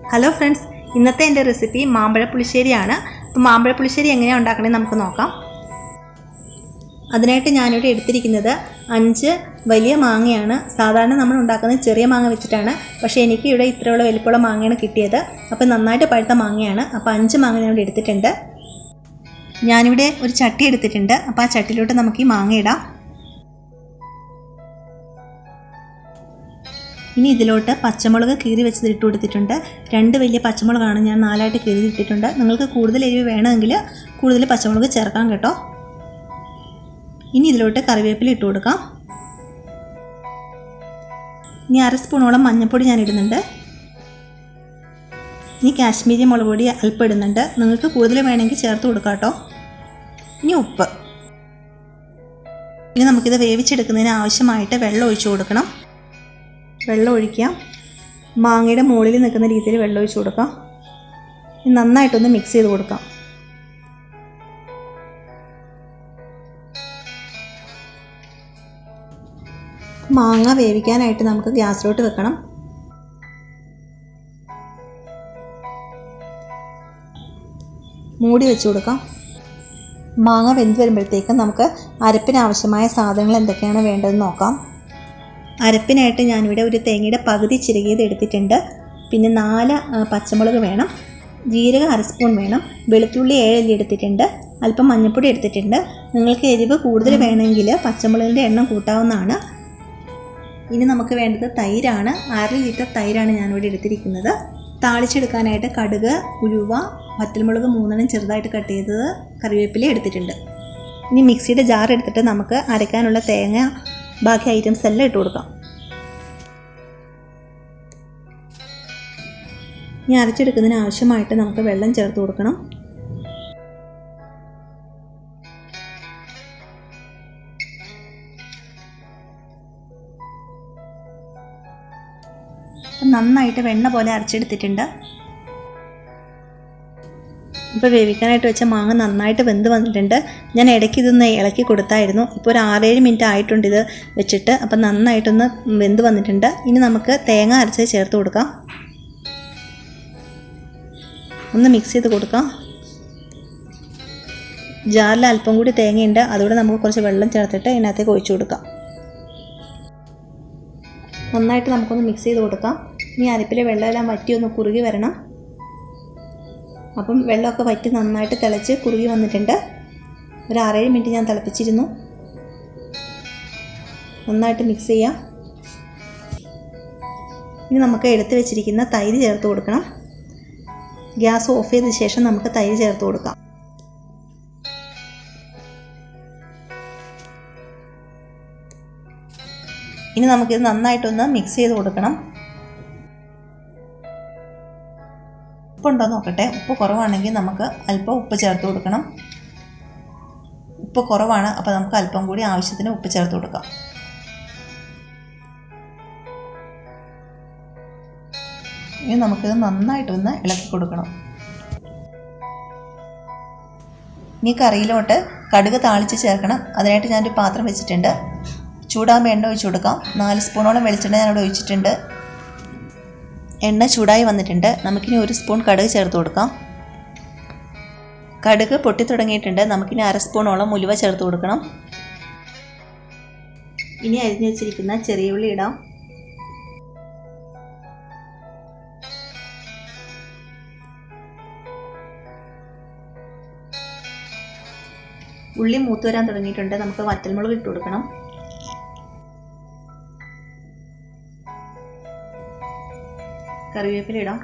Hello friends, ഇന്നത്തെ എൻ്റെ recipe മാമ്പഴ പുളിശ്ശേരിയാണ്. അപ്പോൾ മാമ്പഴ പുളിശ്ശേരി എങ്ങനെയാണ് ഉണ്ടാക്കണമെന്ന് നമുക്ക് നോക്കാം. അതിനായിട്ട് ഞാനിവിടെ എടുത്തിരിക്കുന്നത് 5 വലിയ മാങ്ങയാണ്. സാധാരണ നമ്മൾ ഉണ്ടാക്കുന്നത് ചെറിയ മാങ്ങ വെച്ചിട്ടാണ്, പക്ഷേ എനിക്ക് ഇവിടെ ഇത്രയുള്ള വലിപ്പമുള്ള മാങ്ങയാണ് കിട്ടിയത്. അപ്പോൾ നന്നായിട്ട് പഴുത്ത മാങ്ങയാണ്. അപ്പോൾ 5 മാങ്ങ ഞാനിവിടെ എടുത്തിട്ടുണ്ട്. ഞാനിവിടെ ഒരു ചട്ടി എടുത്തിട്ടുണ്ട്. അപ്പോൾ ആ ചട്ടിയിലോട്ട് നമുക്ക് ഈ മാങ്ങ ഇടാം. ഇനി ഇതിലോട്ട് പച്ചമുളക് കീറി വെച്ചത് ഇട്ട് കൊടുത്തിട്ടുണ്ട്. 2 വലിയ പച്ചമുളകാണ് ഞാൻ 4ആയിട്ട് കീറി ഇട്ടിട്ടുണ്ട്. നിങ്ങൾക്ക് കൂടുതൽ എരിവ് വേണമെങ്കിൽ കൂടുതൽ പച്ചമുളക് ചേർക്കാം കേട്ടോ. ഇനി ഇതിലോട്ട് കറിവേപ്പില ഇട്ട് കൊടുക്കാം. ഇനി 1/2 സ്പൂണോളം മഞ്ഞൾപ്പൊടി ഞാൻ ഇടുന്നുണ്ട്. ഇനി കാശ്മീരി മുളക് പൊടി അല്പം ഇടുന്നുണ്ട്. നിങ്ങൾക്ക് കൂടുതൽ വേണമെങ്കിൽ ചേർത്ത് കൊടുക്കാം കേട്ടോ. ഇനി ഉപ്പ്. ഇനി നമുക്കിത് വേവിച്ചെടുക്കുന്നതിന് ആവശ്യമായിട്ട് വെള്ളം ഒഴിച്ചു കൊടുക്കണം. വെള്ളം ഒഴിക്കാം. മാങ്ങയുടെ മുകളിൽ നിൽക്കുന്ന രീതിയിൽ വെള്ളം ഒഴിച്ച് കൊടുക്കാം. നന്നായിട്ടൊന്ന് മിക്സ് ചെയ്ത് കൊടുക്കാം. മാങ്ങ വേവിക്കാനായിട്ട് നമുക്ക് ഗ്യാസിലോട്ട് വെക്കണം. മൂടി വെച്ച് കൊടുക്കാം. മാങ്ങ വെന്ത് വരുമ്പോഴത്തേക്കും നമുക്ക് അരപ്പിന് ആവശ്യമായ സാധനങ്ങൾ എന്തൊക്കെയാണ് വേണ്ടതെന്ന് നോക്കാം. അരപ്പിനായിട്ട് ഞാനിവിടെ ഒരു തേങ്ങയുടെ പകുതി ചിരകിയത് എടുത്തിട്ടുണ്ട്. പിന്നെ 4 പച്ചമുളക് വേണം. ജീരകം 1/2 സ്പൂൺ വേണം. വെളുത്തുള്ളി 7 അല്ലി എടുത്തിട്ടുണ്ട്. അല്പം മഞ്ഞൾപ്പൊടി എടുത്തിട്ടുണ്ട്. നിങ്ങൾക്ക് എരിവ് കൂടുതൽ വേണമെങ്കിൽ പച്ചമുളകിൻ്റെ എണ്ണം കൂട്ടാവുന്നതാണ്. ഇനി നമുക്ക് വേണ്ടത് തൈരാണ്. 1/2 ലിറ്റർ തൈരാണ് ഞാനിവിടെ എടുത്തിരിക്കുന്നത്. താളിച്ചെടുക്കാനായിട്ട് കടുക്, ഉലുവ, വറ്റൽമുളക് 3 ചെറുതായിട്ട് കട്ട് ചെയ്തത്, കറിവേപ്പില എടുത്തിട്ടുണ്ട്. ഇനി മിക്സിയുടെ ജാർ എടുത്തിട്ട് നമുക്ക് അരയ്ക്കാനുള്ള തേങ്ങ ബാക്കി ഐറ്റംസ് എല്ലാം ഇട്ട് കൊടുക്കാം. ഇനി അരച്ചെടുക്കുന്നതിന് ആവശ്യമായിട്ട് നമുക്ക് വെള്ളം ചേർത്ത് കൊടുക്കണം. നന്നായിട്ട് വെണ്ണ പോലെ അരച്ചെടുത്തിട്ടുണ്ട്. ഇപ്പോൾ വേവിക്കാനായിട്ട് വെച്ച മാങ്ങ നന്നായിട്ട് വെന്ത് വന്നിട്ടുണ്ട്. ഞാൻ ഇടയ്ക്ക് ഇതൊന്ന് ഇളക്കി കൊടുത്തായിരുന്നു. ഇപ്പോൾ ഒരു 6-7 മിനിറ്റ് ആയിട്ടുണ്ട് ഇത് വെച്ചിട്ട്. അപ്പം നന്നായിട്ടൊന്ന് വെന്ത് വന്നിട്ടുണ്ട്. ഇനി നമുക്ക് തേങ്ങ അരച്ച് ചേർത്ത് കൊടുക്കാം. ഒന്ന് മിക്സ് ചെയ്ത് കൊടുക്കാം. ജാറിൽ അല്പം കൂടി തേങ്ങയുണ്ട്. അതുകൂടെ നമുക്ക് കുറച്ച് വെള്ളം ചേർത്തിട്ട് ഇതിനകത്തേക്ക് ഒഴിച്ചു കൊടുക്കാം. നന്നായിട്ട് നമുക്കൊന്ന് മിക്സ് ചെയ്ത് കൊടുക്കാം. ഇനി അരപ്പിലെ വെള്ളമെല്ലാം വറ്റി ഒന്ന് കുറുകി വരണം. അപ്പം വെള്ളമൊക്കെ വറ്റി നന്നായിട്ട് തിളച്ച് കുറുകി വന്നിട്ടുണ്ട്. ഒരു 6-7 മിനിറ്റ് ഞാൻ തിളപ്പിച്ചിരുന്നു. നന്നായിട്ട് മിക്സ് ചെയ്യാം. ഇനി നമുക്ക് എടുത്ത് വെച്ചിരിക്കുന്ന തൈര് ചേർത്ത് കൊടുക്കണം. ഗ്യാസ് ഓഫ് ചെയ്ത ശേഷം നമുക്ക് തൈര് ചേർത്ത് കൊടുക്കാം. ഇനി നമുക്കിത് നന്നായിട്ടൊന്ന് മിക്സ് ചെയ്ത് കൊടുക്കണം. ഉപ്പുണ്ടോ നോക്കട്ടെ. ഉപ്പ് കുറവാണെങ്കിൽ നമുക്ക് അല്പം ഉപ്പ് ചേർത്ത് കൊടുക്കണം. ഉപ്പ് കുറവാണ്, അപ്പോൾ നമുക്ക് അല്പം കൂടി ആവശ്യത്തിന് ഉപ്പ് ചേർത്ത് കൊടുക്കാം. ഇനി നമുക്കിത് നന്നായിട്ടൊന്ന് ഇളക്കി കൊടുക്കണം. ഇനി കറിയിലോട്ട് കടുക് താളിച്ച് ചേർക്കണം. അതിനായിട്ട് ഞാനൊരു പാത്രം വെച്ചിട്ടുണ്ട്. ചൂടാകുമ്പോൾ എണ്ണ ഒഴിച്ച് കൊടുക്കാം. 4 സ്പൂണോളം വെളിച്ചെണ്ണ ഞാനിവിടെ ഒഴിച്ചിട്ടുണ്ട്. എണ്ണ ചൂടായി വന്നിട്ടുണ്ട്. നമുക്കിനി 1 സ്പൂൺ കടുക് ചേർത്ത് കൊടുക്കാം. കടുക് പൊട്ടി തുടങ്ങിയിട്ടുണ്ട്. നമുക്കിനി 1/2 സ്പൂണോളം ഉലുവ ചേർത്ത് കൊടുക്കണം. ഇനി അരിഞ്ഞു വെച്ചിരിക്കുന്ന ചെറിയ ഉള്ളി ഇടാം. ഉള്ളി മൂത്ത് വരാൻ തുടങ്ങിയിട്ടുണ്ട്. നമുക്ക് വറ്റൽമുളക് ഇട്ട് കൊടുക്കണം. കറിവേപ്പില ഇടാം.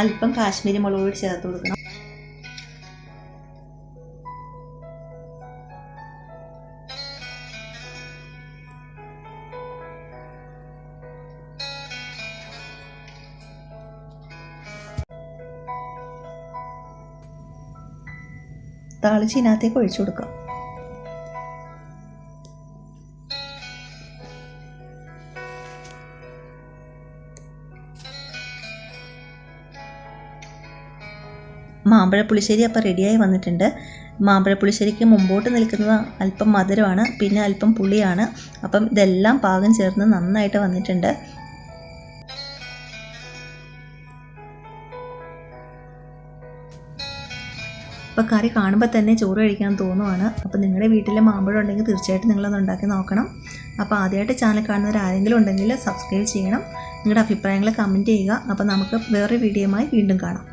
അല്പം കാശ്മീരി മുളക് പൊടി ചേർത്ത് കൊടുക്കണം. താളിച്ച് ഇതിനകത്തേക്ക് ഒഴിച്ചു കൊടുക്കാം. മാമ്പഴ പുളിശ്ശേരി അപ്പോൾ റെഡിയായി വന്നിട്ടുണ്ട്. മാമ്പഴ പുളിശ്ശേരിക്ക് മുമ്പോട്ട് നിൽക്കുന്നത് അല്പം മധുരമാണ്, പിന്നെ അല്പം പുളിയാണ്. അപ്പം ഇതെല്ലാം പാകം ചേർന്ന് നന്നായിട്ട് വന്നിട്ടുണ്ട്. അപ്പോൾ കറി കാണുമ്പോൾ തന്നെ ചോറ് കഴിക്കാൻ തോന്നുവാണ്. അപ്പോൾ നിങ്ങളുടെ വീട്ടിൽ മാമ്പഴം ഉണ്ടെങ്കിൽ തീർച്ചയായിട്ടും നിങ്ങളത് ഉണ്ടാക്കി നോക്കണം. അപ്പോൾ ആദ്യമായിട്ട് ചാനൽ കാണുന്നവർ ആരെങ്കിലും ഉണ്ടെങ്കിൽ സബ്സ്ക്രൈബ് ചെയ്യണം. നിങ്ങളുടെ അഭിപ്രായങ്ങൾ കമൻറ്റ് ചെയ്യുക. അപ്പോൾ നമുക്ക് വേറെ വീഡിയോയുമായി വീണ്ടും കാണാം.